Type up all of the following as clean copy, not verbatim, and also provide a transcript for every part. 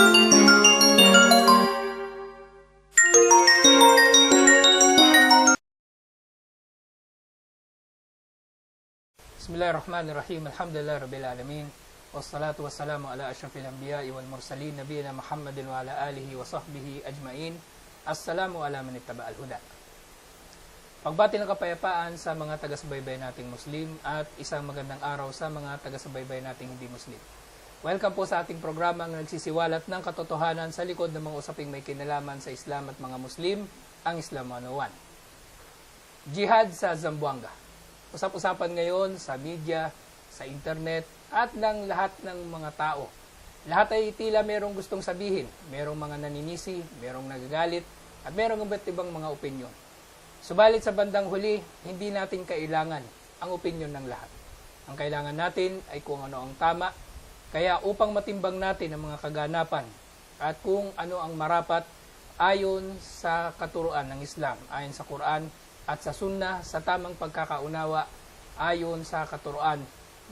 Bismillahirrahmanirrahim. Alhamdulillah Rabbil Alamin. Wassalatu wassalamu ala ashrafil anbiya'i wal mursalin nabiyina Muhammadin wa ala alihi wa sahbihi ajmain. Assalamu ala man ittaba'al huda. Pagbati ng kapayapaan sa mga taga-subaybay nating Muslim at isang magandang araw sa mga taga-subaybay nating hindi Muslim. Welcome po sa ating programang nagsisiwalat ng katotohanan sa likod ng mga usaping may kinalaman sa Islam at mga Muslim, ang Islam 101. Jihad sa Zamboanga. Usap-usapan ngayon sa media, sa internet, at ng lahat ng mga tao. Lahat ay tila merong gustong sabihin. Merong mga naninisi, merong nagagalit, at merong iba't ibang mga opinyon. Subalit sa bandang huli, hindi natin kailangan ang opinyon ng lahat. Ang kailangan natin ay kung ano ang tama. Kaya upang matimbang natin ang mga kaganapan at kung ano ang marapat ayon sa katuruan ng Islam, ayon sa Quran at sa Sunnah, sa tamang pagkakaunawa ayon sa katuruan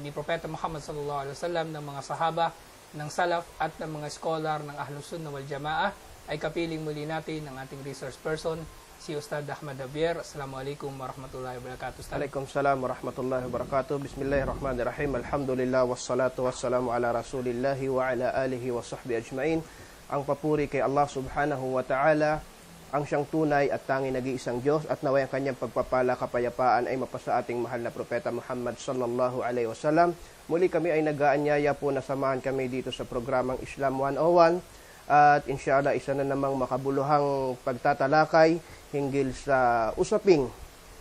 ni Propeta Muhammad sallallahu alaihi wasallam, ng mga sahaba, ng salaf at ng mga scholar ng Ahlus Sunnah wal Jamaah, ay kapiling muli natin ng ating resource person, si Ustad Ahmad Javier. Assalamualaikum warahmatullahi wabarakatuh. Waalaikumsalam warahmatullahi wabarakatuh. Bismillahirrahmanirrahim. Alhamdulillah wassalatu wassalamu ala rasulillahi wa ala alihi wa sahbihi ajmain. Ang papuri kay Allah subhanahu wa ta'ala, ang siyang tunay at tanging nag-iisang Diyos, at naway ang kanyang pagpapala, kapayapaan ay mapasa ating mahal na Propeta Muhammad sallallahu alaihi wasallam. Muli kami ay nag-aanyaya po na samahan kami dito sa programang Islam 101, at inshallah isa na namang makabuluhang pagtatalakay hinggil sa usaping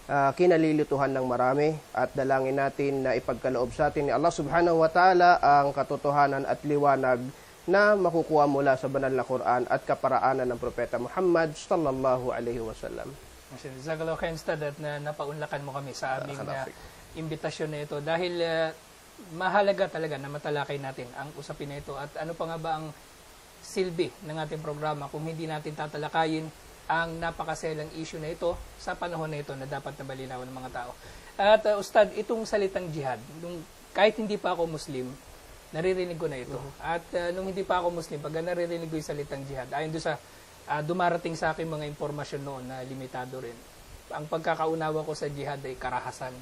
kinalilituhan ng marami, at dalangin natin na ipagkaloob sa atin ni Allah subhanahu wa ta'ala ang katotohanan at liwanag na makukuha mula sa banal na Quran at kaparaanan ng Propeta Muhammad sallallahu alaihi wasallam. Jazakallahu khairan, Ustad, at napaunlakan mo kami sa aming imbitasyon na ito dahil mahalaga talaga na matalakay natin ang usapin na ito. At ano pa nga ba ang silbi ng ating programa kung hindi natin tatalakayin ang napakaselang issue na ito sa panahon na ito na dapat na malinawan ng mga tao. At Ustad, itong salitang jihad, kahit hindi pa ako Muslim, naririnig ko na ito. At nung hindi pa ako Muslim, pag naririnig ko yung salitang jihad, ayon doon sa dumarating sa akin mga impormasyon noon na limitado rin, ang pagkakaunawa ko sa jihad ay karahasan.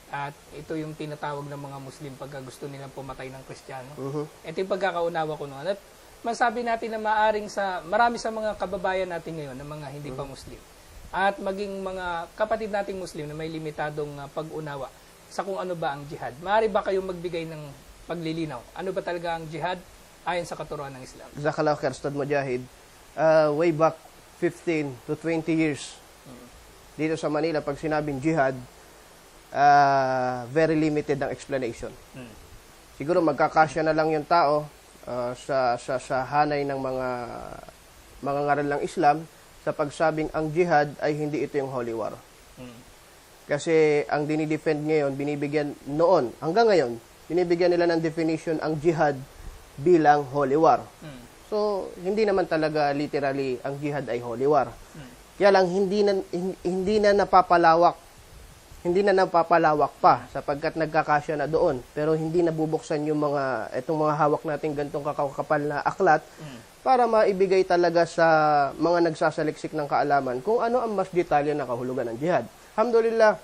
At ito yung tinatawag ng mga Muslim pagka gusto nilang pumatay ng Kristiyano. Ito yung pagkakaunawa ko noon. At masabi natin na maaring marami sa mga kababayan natin ngayon na mga hindi pa Muslim, at maging mga kapatid nating Muslim na may limitadong pag-unawa sa kung ano ba ang jihad. Maaari ba kayong magbigay ng paglilinaw? Ano ba talaga ang jihad ayon sa katuruan ng Islam? Jazakallahu khair, Ustad Mujahid. Way back 15 to 20 years, dito sa Manila, pag sinabing jihad, very limited ang explanation. Siguro magkakasya na lang yung tao sa hanay ng mga ngaral ng Islam sa pagsabing ang jihad ay hindi ito yung holy war. Kasi ang dinidefend ngayon, binibigyan noon, hanggang ngayon, binibigyan nila ng definition ang jihad bilang holy war. So, hindi naman talaga literally ang jihad ay holy war. Kaya lang hindi na napapalawak pa sapagkat nagkakasya na doon, pero hindi nabubuksan yung itong mga hawak nating gantong kakapal na aklat para maibigay talaga sa mga nagsasaliksik ng kaalaman kung ano ang mas detalye na kahulugan ng jihad. Alhamdulillah,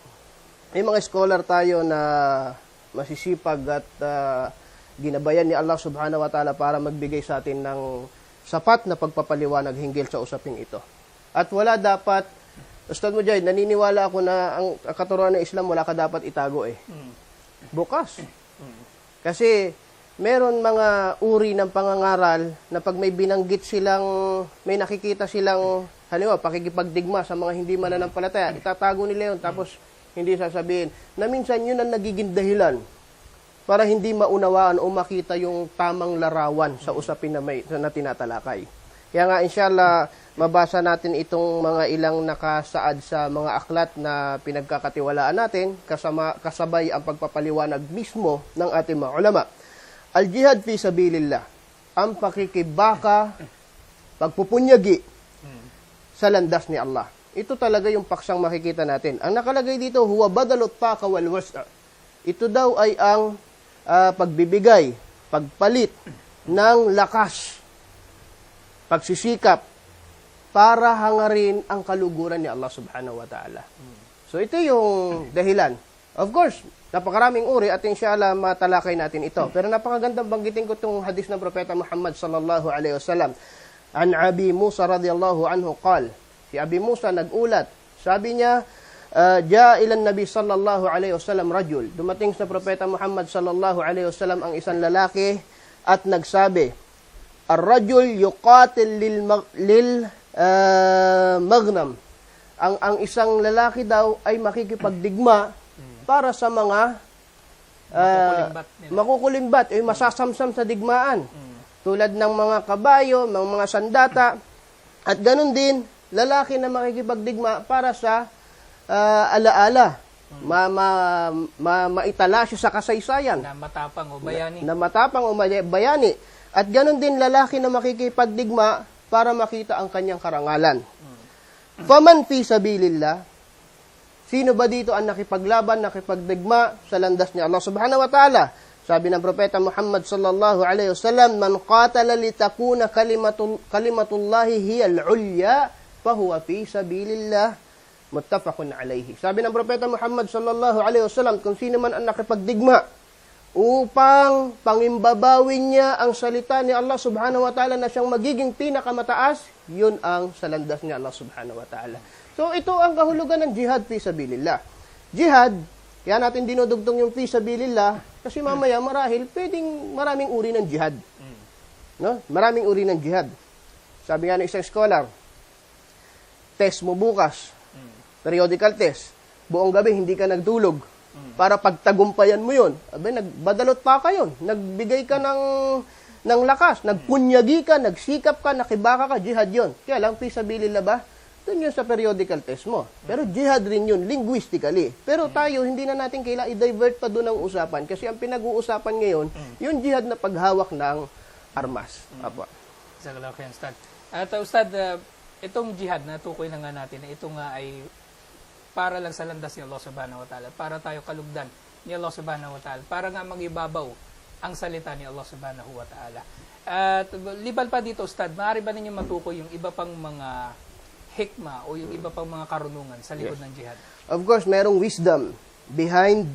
may mga scholar tayo na masisipag at ginabayan ni Allah subhanahu wa ta'ala para magbigay sa atin ng sapat na pagpapaliwanag hinggil sa usaping ito. At wala dapat, Ustad Mujahid, naniniwala ako na ang katuruan ng Islam wala ka dapat itago bukas. Kasi meron mga uri ng pangangaral na pag may binanggit silang, may nakikita silang, halimbawa, pakikipagdigma sa mga hindi mananampalataya, itatago nila yun, tapos hindi sasabihin, na minsan yun ang nagiging dahilan para hindi maunawaan o makita yung tamang larawan sa usapin na tinatalakay. Kaya nga, inshallah, mabasa natin itong mga ilang nakasaad sa mga aklat na pinagkakatiwalaan natin, kasabay ang pagpapaliwanag mismo ng ating mga ulama. Al-jihad fi sabilillah, ang pakikibaka, pagpupunyagi sa landas ni Allah. Ito talaga yung paksang makikita natin. Ang nakalagay dito, huwa badalot taqa wal wasa. Ito daw ay ang pagbibigay, pagpalit ng lakas pagsisikap para hangarin ang kaluguran ni Allah subhanahu wa ta'ala. So ito yung dahilan. Of course, napakaraming uri at inshallah matalakay natin ito. Pero napakagandang banggitin ko itong hadis ng Propeta Muhammad sallallahu alaihi wasallam. An Abi Musa radiyallahu anhu qal. Si Abi Musa nagulat. Sabi niya, jaa ilan Nabi sallallahu alaihi wasallam rajul. Dumating sa Propeta Muhammad sallallahu alaihi wasallam ang isang lalaki at nagsabi, ar-rajul yuqatil lil maghnam. Ang isang lalaki daw ay makikipagdigma para sa mga makukulimbat, ay masasamsam sa digmaan. Tulad ng mga kabayo, mga sandata, at ganun din, lalaki na makikipagdigma para sa alaala. Maitala siya sa kasaysayan. Na matapang o bayani. Na matapang o bayani. At ganun din lalaki na makikipagdigma para makita ang kanyang karangalan. Faman fi sabilillah, sino ba dito ang nakipaglaban, nakipagdigma sa landas ni Allah subhanahu wa ta'ala? Sabi ng Propeta Muhammad sallallahu alaihi wasallam, man qatala litakuna kalimatullahi hiya al-ulya, fahuwa fi sabilillah, muttafaqun alayhi. Sabi ng Propeta Muhammad sallallahu alaihi wasallam, kung sino man ang nakipagdigma upang pangimbabawin niya ang salita ni Allah subhanahu wa ta'ala na siyang magiging pinakamataas, yun ang salandas ni Allah subhanahu wa ta'ala. So ito ang kahulugan ng jihad fi sabilillah. Jihad, kaya natin dinudugtong yung fi sabilillah kasi mamaya marahil pwedeng maraming uri ng jihad. No? Maraming uri ng jihad. Sabi nga ng isang scholar, test mo bukas, periodical test, buong gabi hindi ka nagtulog para pagtagumpayan mo yun. Abay, nagbadalot pa ka yun. Nagbigay ka ng lakas, nagpunyagi ka, nagsikap ka, nakibaka ka, jihad yun. Kaya lang, fi sabilillah ba? Doon yun sa periodical test mo. Pero jihad rin yun, linguistically. Pero tayo, hindi na natin kailangan i-divert pa doon ang usapan. Kasi ang pinag-uusapan ngayon, yung jihad na paghawak ng armas. Apo. Jazakallahu khairan, Ustad. At Ustad, itong jihad na tukoy na nga natin, ito nga ay para lang sa landas ni Allah subhanahu wa ta'ala, para tayo kalugdan ni Allah subhanahu wa ta'ala, para nga magibabaw ang salita ni Allah subhanahu wa ta'ala. At liban pa dito, Ustad, maaari ba ninyo matukoy yung iba pang mga hikma o yung iba pang mga karunungan sa likod ng jihad? Of course, merong wisdom behind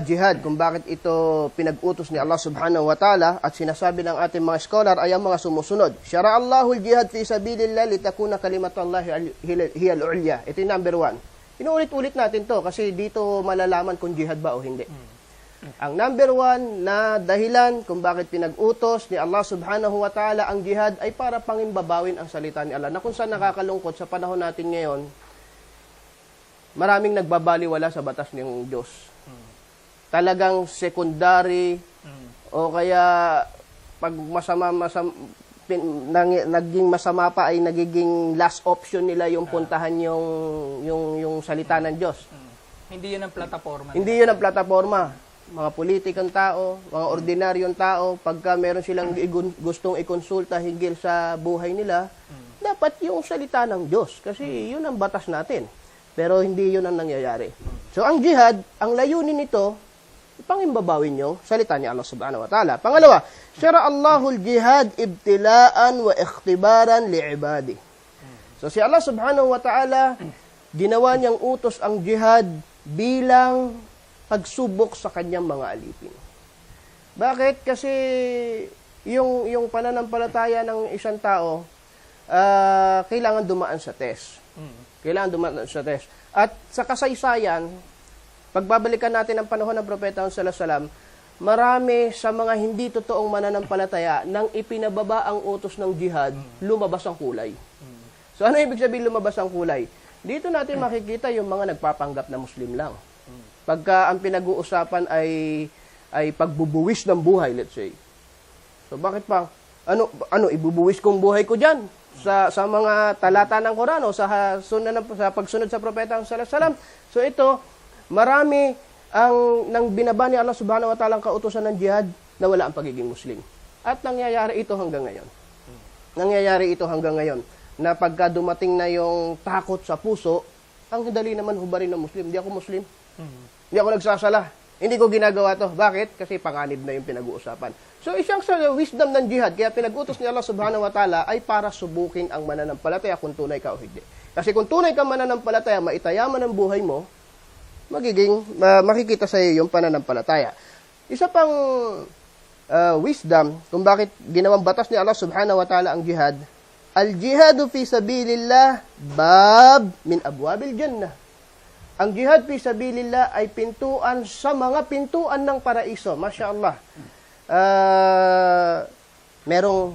jihad, kung bakit ito pinag-utos ni Allah subhanahu wa ta'ala, at sinasabi ng ating mga scholar ay ang mga sumusunod. Syara Allahul jihad fi sabilillah litakuna kalimatullahi hiya al-ulya. Ito yung number 1. Inuulit-ulit natin to kasi dito malalaman kung jihad ba o hindi. Ang number 1 na dahilan kung bakit pinag-utos ni Allah subhanahu wa ta'ala ang jihad ay para pangimbabawin ang salita ni Allah. Na kung saan nakakalungkot sa panahon natin ngayon, maraming nagbabaliwala sa batas ng Diyos. Talagang secondary o kaya pag naging masama pa ay nagiging last option nila yung puntahan yung salita ng Diyos. Hindi yun ang plataforma. Hindi yun ang plataforma. Mga politikang tao, mga ordinaryong tao, pagka meron silang gustong ikonsulta hinggil sa buhay nila, dapat yung salita ng Diyos. Kasi yun ang batas natin. Pero hindi yun ang nangyayari. So ang jihad, ang layunin nito, pangimbabawin yung salita ni Allah subhanahu wa ta'ala. Pangalawa, syara Allahul jihad ibtilaan wa ikhtibaran li'ibadi. So si Allah subhanahu wa ta'ala, ginawa niyang utos ang jihad bilang pagsubok sa kanyang mga alipin. Bakit? Kasi yung pananampalataya ng isang tao, kailangan dumaan sa test. Kailangan dumaan sa test. At sa kasaysayan, pagbabalikan natin ang panahon ng Propeta sallallahu alaihi wasallam, marami sa mga hindi totoong mananampalataya nang ipinababa ang utos ng jihad, lumabas ang kulay. So ano ibig sabihin lumabas ang kulay? Dito natin makikita yung mga nagpapanggap na Muslim lang. Pagka ang pinag-uusapan ay pagbubuwis ng buhay, let's say. So bakit pa? Ano ibubuwis kong buhay ko diyan? Sa mga talata ng Quran o sa pagsunod sa Propeta sallallahu alaihi wasallam. So ito, marami nang binaba ni Allah subhanahu wa ta'ala ang kautusan ng jihad na wala ang pagiging Muslim. At nangyayari ito hanggang ngayon. Nangyayari ito hanggang ngayon. Na pagka dumating na yung takot sa puso, ang dali naman hubarin ng Muslim. Hindi ako Muslim. Hindi ako nagsasala. Hindi ko ginagawa to. Bakit? Kasi panganib na yung pinag-uusapan. So, isang sa wisdom ng jihad, kaya pinag-utos ni Allah subhanahu wa ta'ala ay para subukin ang mananampalataya kung tunay ka o hindi. Kasi kung tunay ka mananampalataya, maitayaman ang buhay mo, makikita sa iyo yung pananampalataya. Isa pang wisdom kung bakit ginawang batas ni Allah subhanahu wa ta'ala ang jihad, al-jihadu fi sabilillah bab min abwabil jannah. Ang jihad fi sabilillah ay pintuan sa mga pintuan ng paraiso. Masya Allah. Merong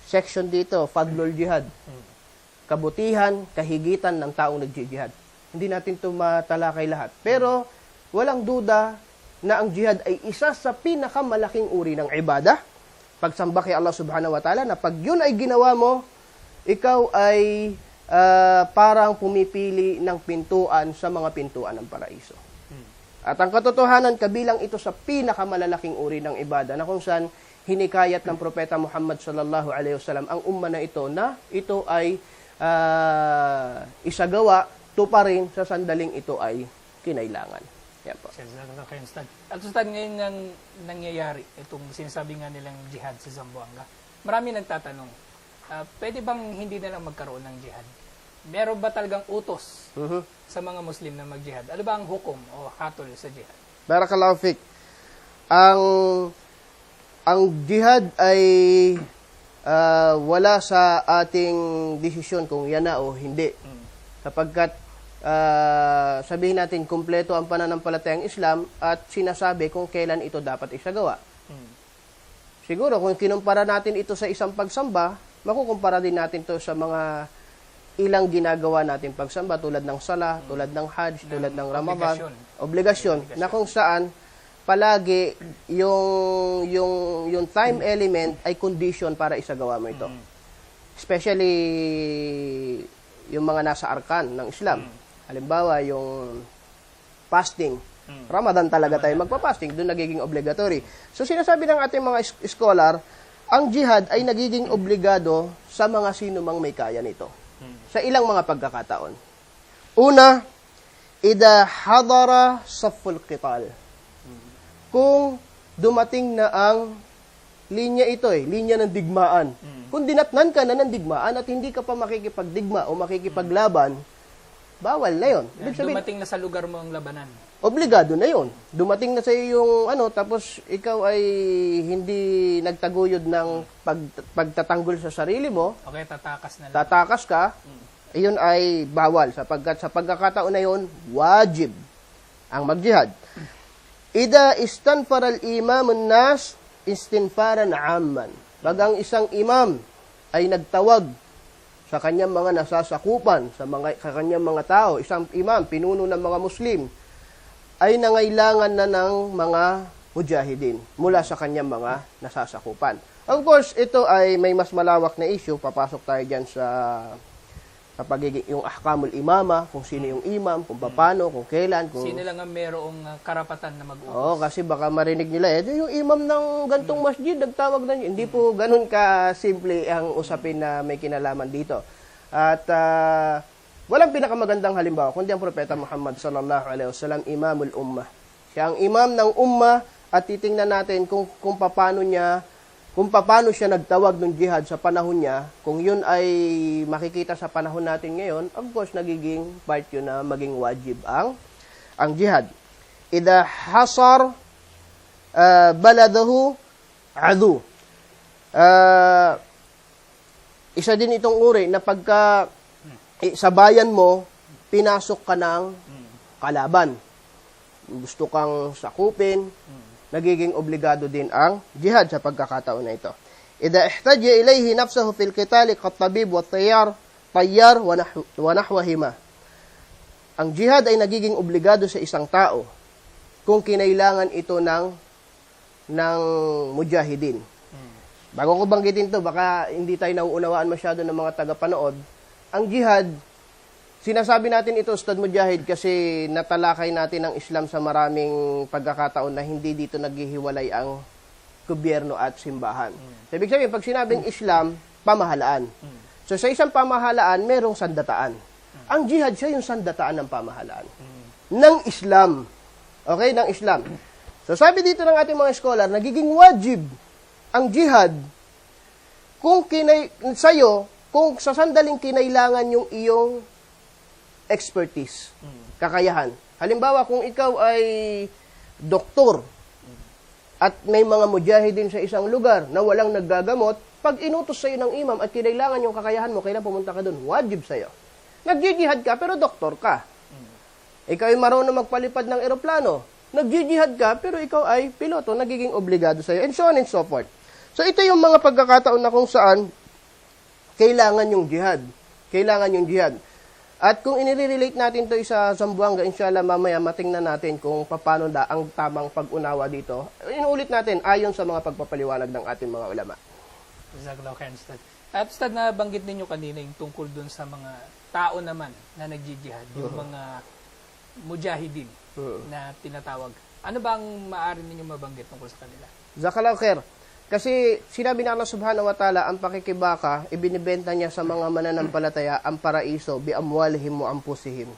section dito, Fadlul Jihad. Kabutihan, kahigitan ng taong nag-jihad. Hindi natin ito matalakay lahat. Pero, walang duda na ang jihad ay isa sa pinakamalaking uri ng ibadah. Pagsamba kay Allah subhanahu wa ta'ala, na pag yun ay ginawa mo, ikaw ay parang pumipili ng pintuan sa mga pintuan ng paraiso. At ang katotohanan, kabilang ito sa pinakamalalaking uri ng ibadah na kung saan hinikayat ng Propeta Muhammad sallallahu alaihi wasallam ang umma na ito ay isagawa, tuparin sa sandaling ito ay kinailangan. Yan po. At Ustad, ngayon nga nangyayari itong sinasabi nga nilang jihad sa Zamboanga. Marami nagtatanong, pwede bang hindi na lang magkaroon ng jihad? Meron ba talagang utos sa mga Muslim na mag-jihad? Ano ba ang hukom o hatol sa jihad? Barakallahu fik. Ang jihad ay wala sa ating desisyon kung yan na o hindi. Sapagkat sabihin natin kumpleto ang pananampalatayang Islam at sinasabi kung kailan ito dapat isagawa. Siguro kung kinumpara natin ito sa isang pagsamba, makukumpara din natin to sa mga ilang ginagawa natin pagsamba tulad ng sala, tulad ng hajj, tulad ng Ramadan, obligasyon na kung saan palagi yung time element ay condition para isagawa mo ito. Especially yung mga nasa arkan ng Islam. Halimbawa, yung fasting. Ramadan talaga tayo magpa-fasting, doon nagiging obligatory. So sinasabi ng ating mga scholar, ang jihad ay nagiging obligado sa mga sino mang may kaya nito. Sa ilang mga pagkakataon. Una, ida hadara safful qital. Kung dumating na ang linya ito linya ng digmaan. Kung dinatnan ka na ng digmaan at hindi ka pa makikipagdigma o makikipaglaban, bawal na yun. Dumating na sa lugar mo ang labanan. Obligado na yon. Dumating na sa iyo yung tapos ikaw ay hindi nagtaguyod ng pagtatanggol sa sarili mo. Okay, tatakas na lang. Tatakas ka, iyon ay bawal sapagkat sa pagkakataon na yon, wajib ang magjihad. Ida istanfara al-imam an-nas istinfaran amman. Pag ang isang imam ay nagtawag sa kanyang mga nasasakupan, sa kanyang mga tao, isang imam, pinuno ng mga Muslim, ay nangailangan na ng mga mujahidin mula sa kanyang mga nasasakupan. Of course, ito ay may mas malawak na issue. Papasok tayo dyan sa pagiging yung ahkamul imama, kung sino yung imam, kung paano, kung kailan. Sino lang ang merong karapatan na mag-utos. Oo, kasi baka marinig nila, yung imam ng gantong masjid, nagtawag na yun. Hindi po ganun ka-simple ang usapin na may kinalaman dito. At walang pinakamagandang halimbawa kundi ang Propeta Muhammad sallallahu alaihi wasallam, imamul ummah. Siya ang imam ng ummah at titingnan natin kung paano siya nagtawag ng jihad sa panahon niya. Kung yun ay makikita sa panahon natin ngayon, of course nagiging part yun na maging wajib ang jihad. Idha hasar baladahu adu. Isa din itong uri na pagka sa bayan mo, pinasok ka ng kalaban. Gusto kang sakupin, nagiging obligado din ang jihad sa pagkakataon na ito. Idha ihtajya ilayhi nafsahu fil qitali kat-tabib wa tayyar wa nahwahima. Ang jihad ay nagiging obligado sa isang tao kung kinailangan ito ng mujahidin. Bago ko banggitin to, baka hindi tayo nauunawaan masyado ng mga tagapanood. Ang jihad, sinasabi natin ito, Ustad Mujahid, kasi natalakay natin ang Islam sa maraming pagkakataon na hindi dito naghihiwalay ang gobyerno at simbahan. So, ibig sabihin, pag sinabing Islam, pamahalaan. So, sa isang pamahalaan, merong sandataan. Ang jihad siya yung sandataan ng pamahalaan. Ng Islam. Okay? Ng Islam. So sabi dito ng ating mga scholar, nagiging wajib ang jihad kung kung sa sandaling kinailangan yung iyong expertise, kakayahan. Halimbawa, kung ikaw ay doktor at may mga mujahidin sa isang lugar na walang naggagamot, pag inutos sa'yo ng imam at kinailangan yung kakayahan mo, kailan pumunta ka doon? Wajib sa'yo. Nagjijihad ka, pero doktor ka. Ikaw ay marunong magpalipad ng eroplano. Nagjijihad ka, pero ikaw ay piloto, nagiging obligado sa'yo, and so on and so forth. So, ito yung mga pagkakataon na kung saan kailangan yung jihad. Kailangan yung jihad. At kung inire-relate natin to sa Zamboanga, inshallah, mamaya matingnan natin kung paano ang tamang pag-unawa dito. Inuulit natin ayon sa mga pagpapaliwanag ng ating mga ulama. Jazakallahu khairan, Ustad. At Ustad, nabanggit ninyo kanina yung tungkol dun sa mga tao naman na nagjijihad, yung mga mujahidin na tinatawag. Ano ba ang maaari ninyo mabanggit tungkol sa kanila? Jazakallahu khair. Kasi sinabi na Allah subhanahu wa ta'ala, ang pakikibaka, ibinibenta niya sa mga mananampalataya ang paraiso, bi amwalihim wa ampusihim.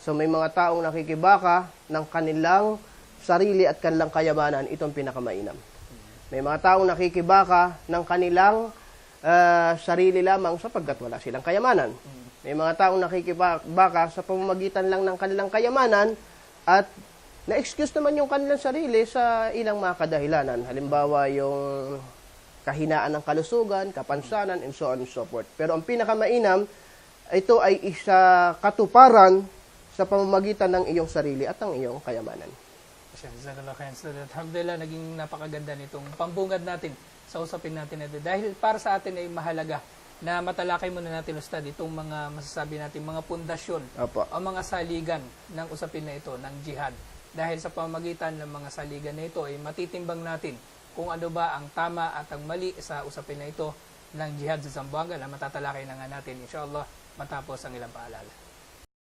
So may mga taong nakikibaka ng kanilang sarili at kanilang kayamanan, itong pinakamainam. May mga taong nakikibaka ng kanilang sarili lamang sapagkat wala silang kayamanan. May mga taong nakikibaka sa pamamagitan lang ng kanilang kayamanan at na-excuse naman yung kanilang sarili sa ilang mga kadahilanan. Halimbawa, yung kahinaan ng kalusugan, kapansanan, and so on and so forth. Pero ang pinakamainam, ito ay isa katuparan sa pamamagitan ng iyong sarili at ang iyong kayamanan. Alhamdulillah, naging napakaganda nitong pambungad natin sa usapin natin na ito. Dahil para sa atin ay mahalaga na matalakay muna natin, Ustad, itong mga masasabi natin, mga pundasyon o mga saligan ng usapin na ito, ng jihad. Dahil sa pamamagitan ng mga saligan na ito ay matitimbang natin kung ano ba ang tama at ang mali sa usapin na ito ng jihad sa Zamboanga na matatalakay na nga natin, inshallah, matapos ang ilang paalala.